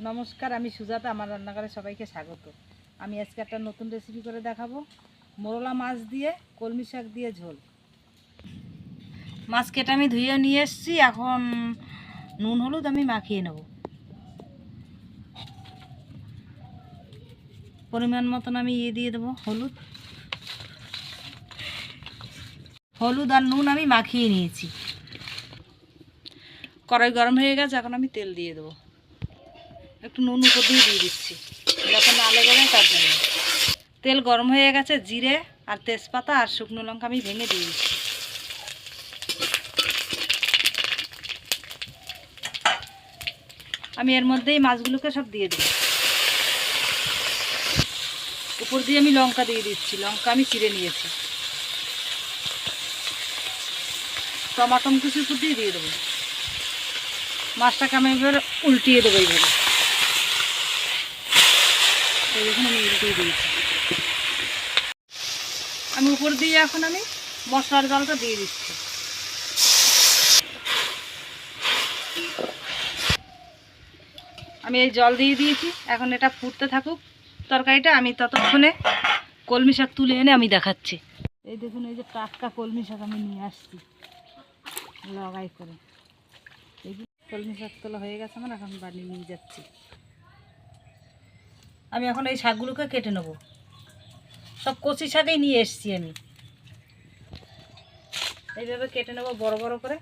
নমস্কার, আমি সুজাতা। আমার রান্নাঘরে সবাইকে স্বাগত। আমি আজকে একটা নতুন রেসিপি করে দেখাবো। মোরলা মাছ দিয়ে কলমি শাক দিয়ে ঝোল। মাছ কেটে আমি ধুয়ে নিয়ে এসেছি। এখন নুন হলুদ আমি মাখিয়ে নেব। পরিমাণ মতন আমি দিয়ে দেবো হলুদ আর নুন আমি মাখিয়ে নিয়েছি। কড়াই গরম হয়ে গেছে, এখন আমি তেল দিয়ে দেবো। একটু নুন উপর দিয়ে দিচ্ছি যাতে না লেগে যায়, তার জন্য। তেল গরম হয়ে গেছে, জিরে আর তেজপাতা আর শুকনো লঙ্কা আমি ভেঙে দিয়ে দিচ্ছি। আমি এর মধ্যেই মাছগুলোকে সব দিয়ে দেবো। উপর দিয়ে আমি লঙ্কা দিয়ে দিচ্ছি, লঙ্কা আমি চিড়ে নিয়েছি। টমাটো কুচি উপর দিয়ে দেবো। মাছটাকে আমি এবার উল্টিয়ে দেবো। এইভাবে দেখুন আমি উল্টিয়ে দিয়েছি। আমি উপর দিয়ে এখন আমি মশলার জলটা দিয়ে দিচ্ছি। আমি এই জল দিয়ে দিয়েছি, এখন এটা ফুটতে থাকুক তরকারিটা। আমি ততক্ষণে কলমি শাক তুলে এনে আমি দেখাচ্ছি। এই দেখুন, এই যে টাটকা কলমি শাক আমি নিয়ে আসছি লগাই করে। এই যে কলমি শাক তোলা হয়ে গেছে আমার, এখন বাড়ি নিয়ে যাচ্ছি। আমি এখন এই শাকগুলোকে কেটে নেব। সব কচি শাকেই নিয়ে এসছি আমি। এইভাবে কেটে নেব বড় বড় করে।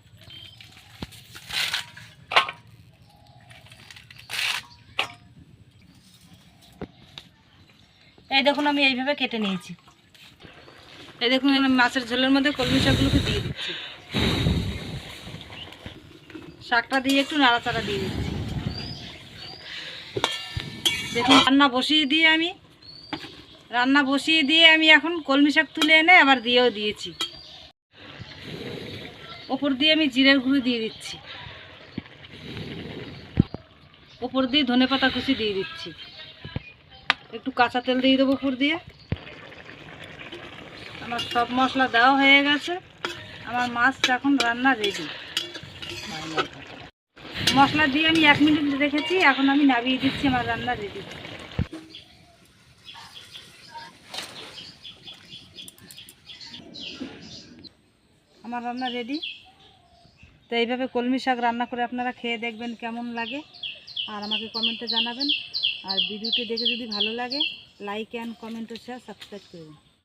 এই দেখুন আমি এইভাবে কেটে নিয়েছি। এই দেখুন মাছের ঝোলের মধ্যে কলমি শাকগুলোকে দিয়ে দিচ্ছি। শাকটা দিয়ে একটু নাড়াচাড়া দিয়ে দিচ্ছি। দেখুন রান্না বসিয়ে দিয়ে আমি এখন কলমি শাক তুলে এনে আবার দিয়েও দিয়েছি। ওপর দিয়ে আমি জিরের গুঁড়ো দিয়ে দিচ্ছি। ওপর দিয়ে ধনেপাতা কুচি দিয়ে দিচ্ছি। একটু কাঁচা তেল দিয়ে দেবো উপর দিয়ে। আমার সব মশলা দেওয়া হয়ে গেছে। আমার মাছ এখন রান্না রেডি। মশলা দিয়ে আমি 1 মিনিট রেখেছি, এখন আমি নামিয়ে দিচ্ছি। আমার রান্না রেডি। আমার রান্না রেডি। তো এইভাবে কলমি শাক রান্না করে আপনারা খেয়ে দেখবেন কেমন লাগে, আর আমাকে কমেন্টে জানাবেন। আর ভিডিওটি দেখে যদি ভালো লাগে, লাইক অ্যান্ড কমেন্ট ও শেয়ার সাবস্ক্রাইব করবেন।